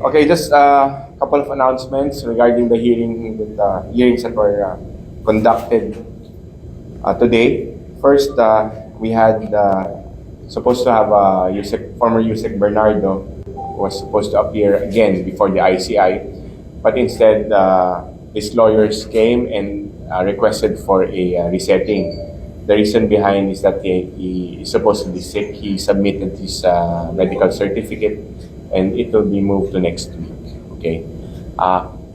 Okay, just a couple of announcements regarding the hearings that were conducted today. First, we had supposed to have former Yusek Bernardo was supposed to appear again before the ICI, but instead his lawyers came and requested for a resetting. The reason behind is that he is supposedly sick. He submitted his medical certificate, and it will be moved to next week. Okay.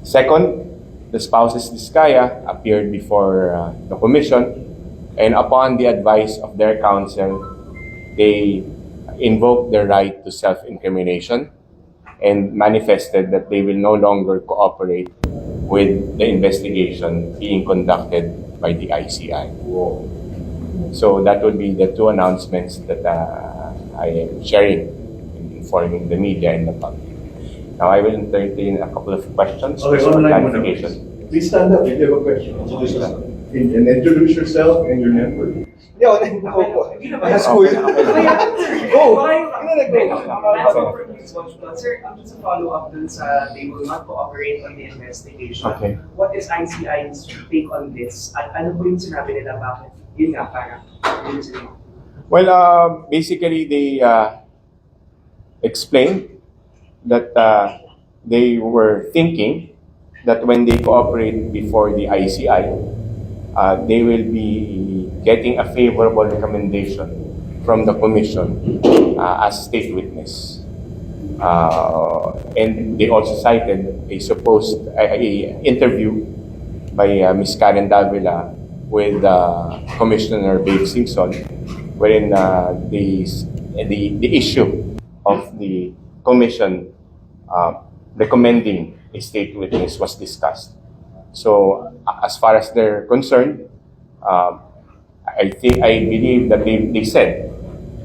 Second, the spouses Diskaya appeared before the commission, and upon the advice of their counsel, they invoked their right to self-incrimination and manifested that they will no longer cooperate with the investigation being conducted by the ICI. So that would be the two announcements that I am sharing, informing the media and the public. Now I will entertain a couple of questions for clarification. Please stand up if you have a question. And introduce yourself and your network. Yo, that's cool. Sir, just a follow-up dun sa they will not cooperate on the investigation. Okay. What is ICI's take on this? At ano po yung sinabi nila bakit? Yun nga, parang. Well, basically they explained that they were thinking that when they cooperate before the ICI, they will be getting a favorable recommendation from the commission as state witness. And they also cited a supposed interview by Ms. Karen Davila with Commissioner Babe Simpson, wherein the issue of the commission recommending a state witness was discussed. So as far as they're concerned, I believe that they said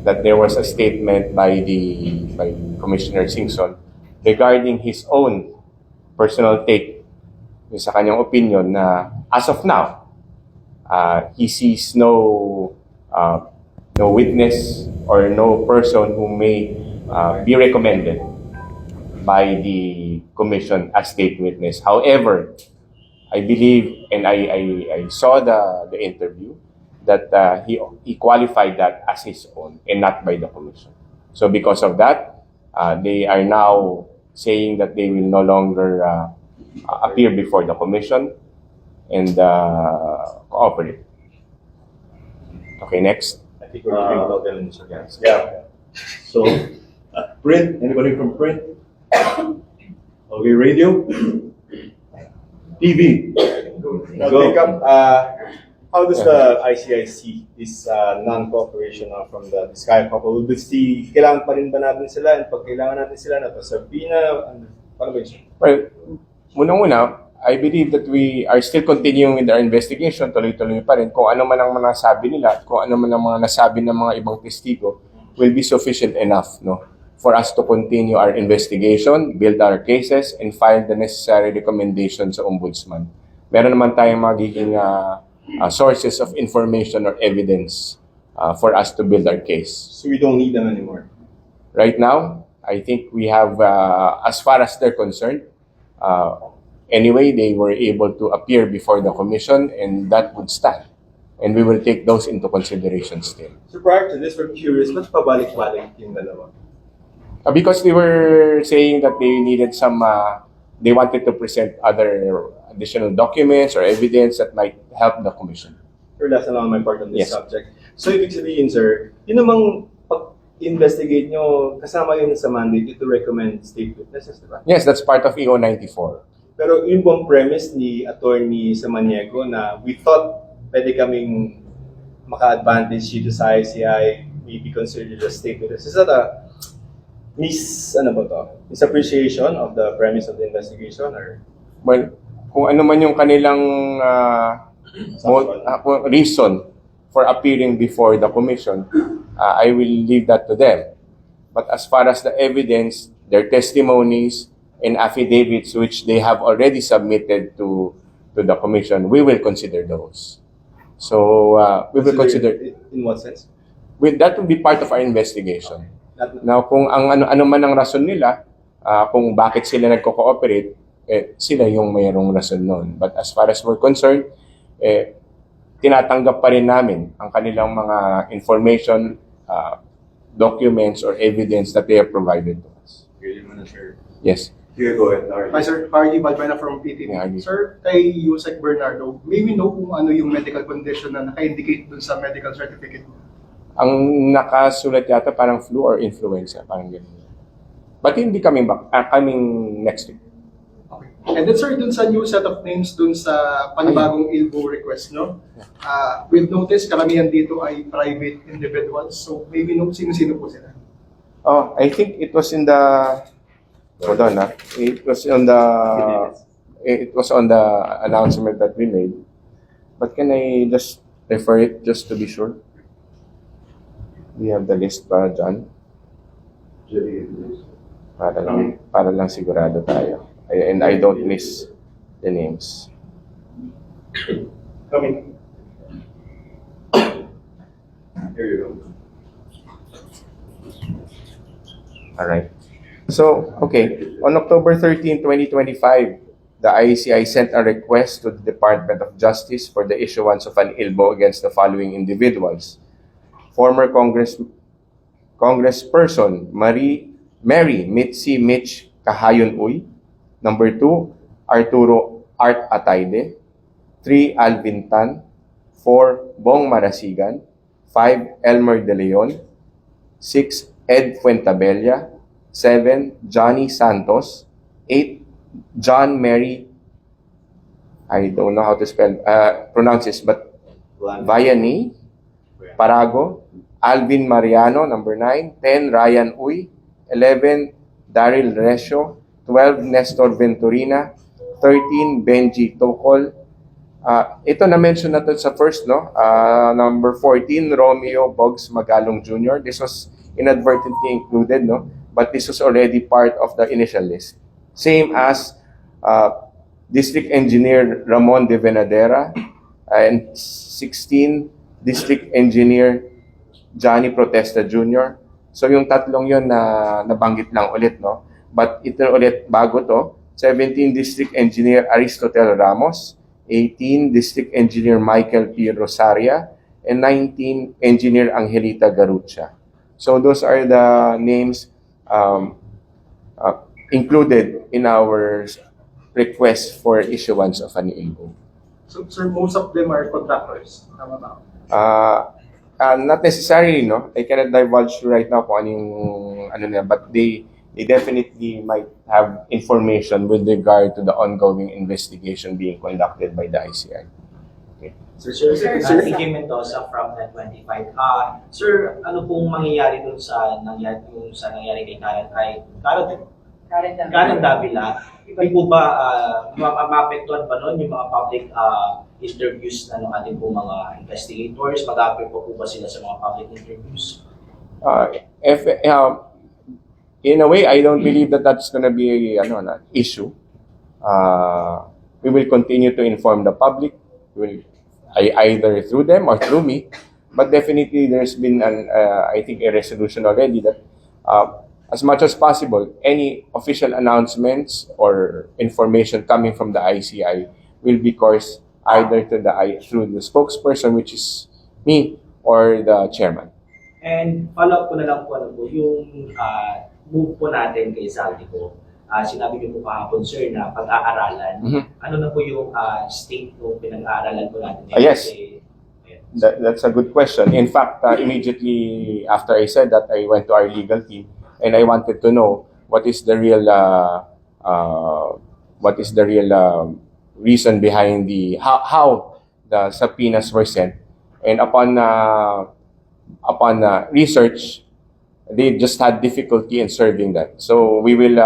that there was a statement by Commissioner Simpson regarding his own personal take, sa kanyang opinion na as of now, he sees no witness or no person who may be recommended by the commission as state witness. However, I believe, and I saw the interview, that he qualified that as his own and not by the commission. So because of that, they are now saying that they will no longer appear before the commission and cooperate. Okay, next. I think we're talking about the insurance. Yeah. So, print, anybody from print? Okay, radio? TV? I'll Go. pick up, how does the ICI see this non-cooperation from the Diskaya couple? Will this kailangan pa rin ba natin sila? And pag kailangan natin sila, natasabina, paano ba yun? Well, unang-una, I believe that we are still continuing with our investigation. Tuloy-tuloy pa rin. Kung ano man ang mga nasabi nila, kung ano man ang mga nasabi ng mga ibang testigo, will be sufficient enough, no, for us to continue our investigation, build our cases, and file the necessary recommendations sa Ombudsman. Meron naman tayong magiging sources of information or evidence for us to build our case. So we don't need them anymore. Right now, I think we have, as far as they're concerned, anyway, they were able to appear before the commission, and that would stand. And we will take those into consideration still. So prior to this, we're curious, ba't pabalik-balik yung dalawa? Because they were saying that they needed they wanted to present other additional documents or evidence that might help the commission. Or last na lang my part on this Yes. subject. So ibig sabihin, sir, yun namang pag-investigate nyo, kasama yun sa mandate to recommend state witnesses, di ba? Yes, that's part of EO 94. Pero yun po ang premise ni Attorney Samaniego na we thought pwede kaming maka-advantage dito sa ICI, maybe considered as state witnesses. Is that a misappreciation of the premise of the investigation? Or Well, kung ano man yung kanilang reason for appearing before the commission, I will leave that to them. But as far as the evidence, their testimonies, and affidavits which they have already submitted to the commission, we will consider those. So we will consider. In what sense? That will be part of our investigation. Not, Now, kung ang ano man ang rason nila, kung bakit sila nagko-cooperate, sila yung mayroong rason noon. But as far as we're concerned, tinatanggap pa rin namin ang kanilang mga information, documents, or evidence that they have provided to us. Yes. Here, go ahead, Larry. Hi sir, Hardy Balbuena from PTV. Yeah, Hardy. Sir, kay Yusek Bernardo, may we know kung ano yung medical condition na naka-indicate dun sa medical certificate? Ang nakasulat yata parang flu or influenza, parang ganun. But hindi kaming kaming next week. Okay. And then sir, dun sa new set of names dun sa panibagong ILBO request, no? We've noticed karamihan dito ay private individuals. So may we know sino-sino po sila? Oh, I think it was in the hold on, it was on the announcement that we made. But can I just refer it just to be sure? We have the list pa, John? Para lang sigurado tayo. And I don't miss the names. Coming. Here you go. All right. So, okay, on October 13, 2025, the ICI sent a request to the Department of Justice for the issuance of an ILBO against the following individuals. Former Congressperson Mary Mitzi Mitch Kahayon Uy. Number 2, Arturo Art Atayde. 3, Alvin Tan. 4, Bong Marasigan. 5, Elmer De Leon. 6, Ed Fuentabella. 7, Johnny Santos. 8, John Mary, I don't know how to pronounce this, but Vianney Parago. Alvin Mariano, number 9. 10, Ryan Uy. 11, Daryl Resio. 12, Nestor Venturina. 13, Benji Tokol. Ito na-mention natin sa first, no? Number 14, Romeo Boggs Magalong Jr. This was inadvertently included, no? But this was already part of the initial list. Same as District Engineer Ramon de Venadera and 16, District Engineer Johnny Protesta Jr. So yung tatlong yon na nabanggit lang ulit, no? But ito ulit bago to, 17, District Engineer Aristotel Ramos, 18, District Engineer Michael P. Rosaria, and 19, Engineer Angelita Garucha. So those are the names included in our request for issuance of an ILBO. So sir, most of them are contractors. Tama ba? Not necessarily, no? I cannot divulge right now kung ano nila, but they definitely might have information with regard to the ongoing investigation being conducted by the ICI. Sir, Ricky Mendoza from Net 25. Sir, ano pong mangyayari dun sa nangyari kay Karen Davila? Hindi po ba maapektuhan ba nun yung mga public interviews na ng ating po mga investigators? Mag-appear po ba sila sa mga public interviews? In a way, I don't believe that that's going to be an issue. We will continue to inform the public. Either through them or through me, but definitely there's been I think a resolution already that as much as possible, any official announcements or information coming from the ICI will be coursed either through the spokesperson, which is me, or the chairman. And follow-up ko na lang po, yung move po natin kay Zaldico. Sinabi niyo po kahapon, sir, na pag-aaralan. Ano na po yung state ng pinag-aaralan po natin? Yes. That's a good question. In fact, immediately after I said that, I went to our legal team and I wanted to know what is the real reason behind how the subpoenas were sent. And upon research, they just had difficulty in serving that. So we will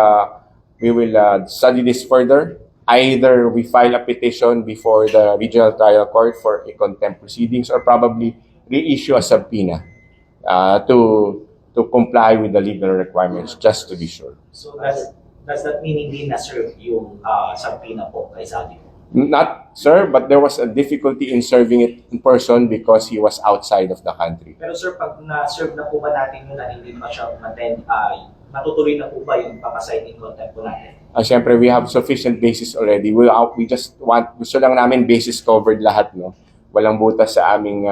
study this further. Either we file a petition before the regional trial court for a contempt proceedings, or probably reissue a subpoena to comply with the legal requirements, just to be sure. So does that mean hindi na-serve yung subpoena po kay Zaldico? Not, sir, but there was a difficulty in serving it in person because he was outside of the country. Pero sir, pag na-serve na po ba natin yun na hindi pa siya attend, matutuloy na po ba yung papasite in contact po natin? Siyempre, we have sufficient basis already. We just gusto lang namin basis covered lahat, no? Walang butas sa aming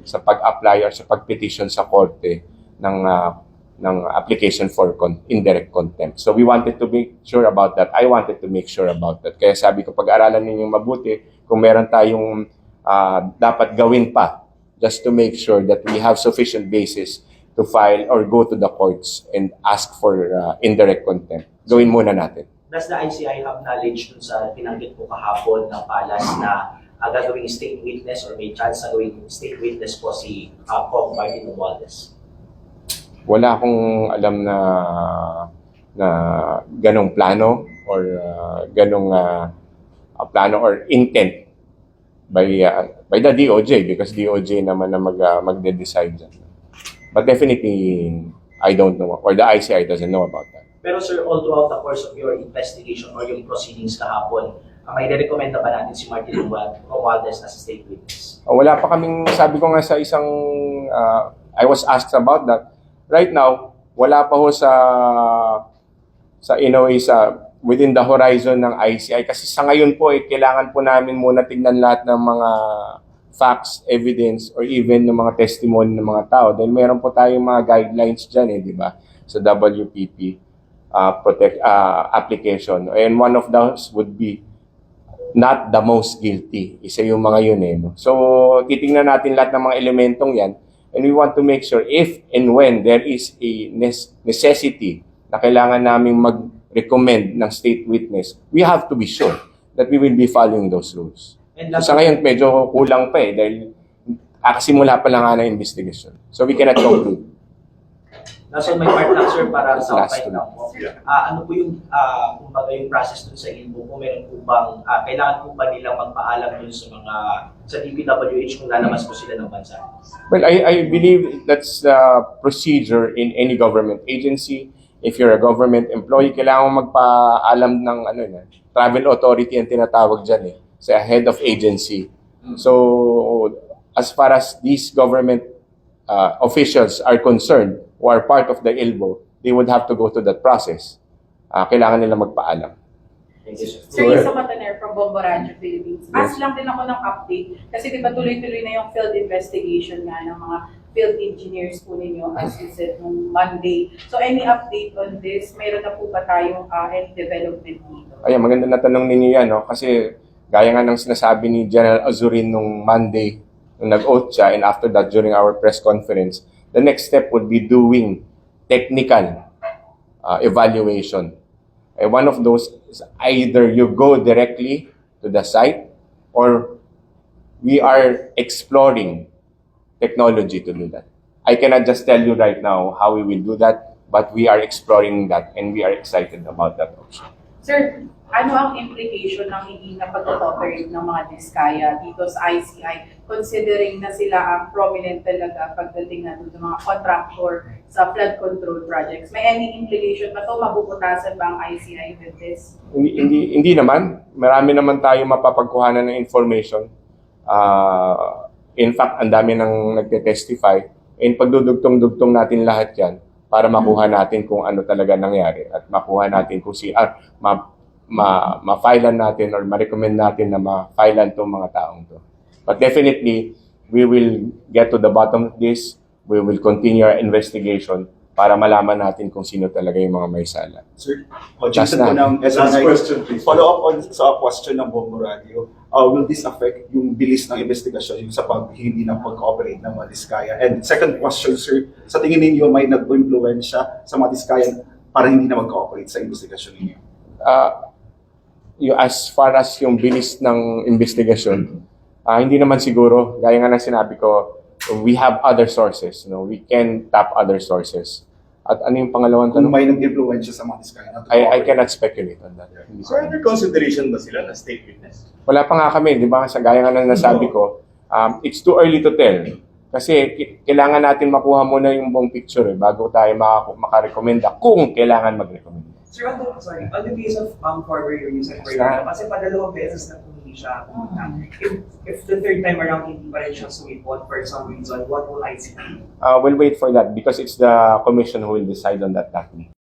sa pag-apply or sa pag-petition sa korte ng application for indirect contempt. So we wanted to make sure about that. I wanted to make sure about that. Kaya sabi ko, pag-aralan ninyong mabuti kung meron tayong dapat gawin pa just to make sure that we have sufficient basis to file or go to the courts and ask for indirect contempt. Gawin muna natin. Does the ICI have knowledge dun sa pinanggit po kahapon ng palas na gagawing state witness or may chance na gawing state witness po si Kong Martin Romualdez? Wala akong alam na ganong plano or ganong plano or intent by the DOJ because DOJ naman na magde-decide dyan. But definitely, I don't know or the ICI doesn't know about that. Pero sir, all throughout the course of your investigation or yung proceedings kahapon, may recommenda ba natin si Martin Romualdez as a state witness? Wala pa kaming, sabi ko nga sa isang, I was asked about that. Right now, wala pa ho within the horizon ng ICI. Kasi sa ngayon po, kailangan po namin muna tignan lahat ng mga facts, evidence, or even ng mga testimony ng mga tao. Dahil meron po tayong mga guidelines dyan, di ba? Sa WPP application. And one of those would be not the most guilty. Isa yung mga yun no? So, titingnan natin lahat ng mga elementong yan. And we want to make sure if and when there is a necessity na kailangan naming mag-recommend ng state witness, we have to be sure that we will be following those rules. So, sa ngayon, medyo kulang pa dahil simula pa lang nga ng investigation. So, we cannot conclude. Nasa may part lang, sir, para sa Last update two. lang po. Ano po yung, kumbaga yung process dun sa ILBO po? Meron po bang, kailangan po ba nilang magpaalam dun sa DPWH kung lalabas po sila ng bansa? Well, I believe that's the procedure in any government agency. If you're a government employee, kailangan mo magpaalam ng travel authority ang tinatawag dyan sa head of agency. So, as far as these government officials are concerned, who are part of the ILBO, they would have to go to that process. Kailangan nila magpaalam. Thank you, sir. Sir, Isa Mataner from Bombo Radio Philippines. Ask lang din ako ng update kasi di ba tuloy-tuloy na yung field investigation nga ng mga field engineers po ninyo as you said nung Monday. So any update on this? Mayroon na po ba tayong any development dito? Ayan, maganda na tanong ninyo yan, no? Kasi gaya nga ng sinasabi ni General Azurin nung Monday, nung nag-oath siya, and after that, during our press conference, the next step would be doing technical evaluation. And one of those is either you go directly to the site or we are exploring technology to do that. I cannot just tell you right now how we will do that, but we are exploring that and we are excited about that option. Sir, ano ang implication ng hindi na pag-operate ng mga Diskaya dito sa ICI considering na sila ang prominent talaga pagdating na sa mga contractor sa flood control projects? May any implication ba ito? Mabubutasan ba ang ICI with this? Hindi naman. Marami naman tayo mapapagkuhanan ng information. In fact, ang dami nang nagte-testify. And pagdudugtong-dugtong natin lahat yan para makuha natin kung ano talaga nangyari at makuha natin kung ma-filean natin or ma-recommend natin na ma-filean itong mga taong to. But definitely, we will get to the bottom of this. We will continue our investigation para malaman natin kung sino talaga yung mga may sala. Sir, Last Jason po na. ng Last SNI. question, please. Follow up on sa question ng Bombo Radio. Will this affect yung bilis ng investigasyon yung sa hindi na pag-cooperate ng mga Diskaya? And second question, sir, sa tingin ninyo may nag-influensya sa mga Diskaya para hindi na mag-cooperate sa investigasyon ninyo? As far as yung bilis ng investigasyon, hindi naman siguro. Gaya nga ng sinabi ko, we have other sources. We can tap other sources. At ano yung pangalawang Kung tanong? may nag-influensya sa mga Diskaya na I cannot speculate on that. Hindi ko So, under consideration ba sila na state witness? Wala pa nga kami, di ba? Sa gaya nga ng nasabi ko, it's too early to tell. Kasi kailangan natin makuha muna yung buong picture bago tayo makarekomenda kung kailangan mag-recommend. Sir, on the case of former use and kasi padalawang beses na po hindi siya pumunta. If the third time around hindi pa rin siya sumipot for some reason, what will ICT do? We'll wait for that because it's the commission who will decide on that, Daphne.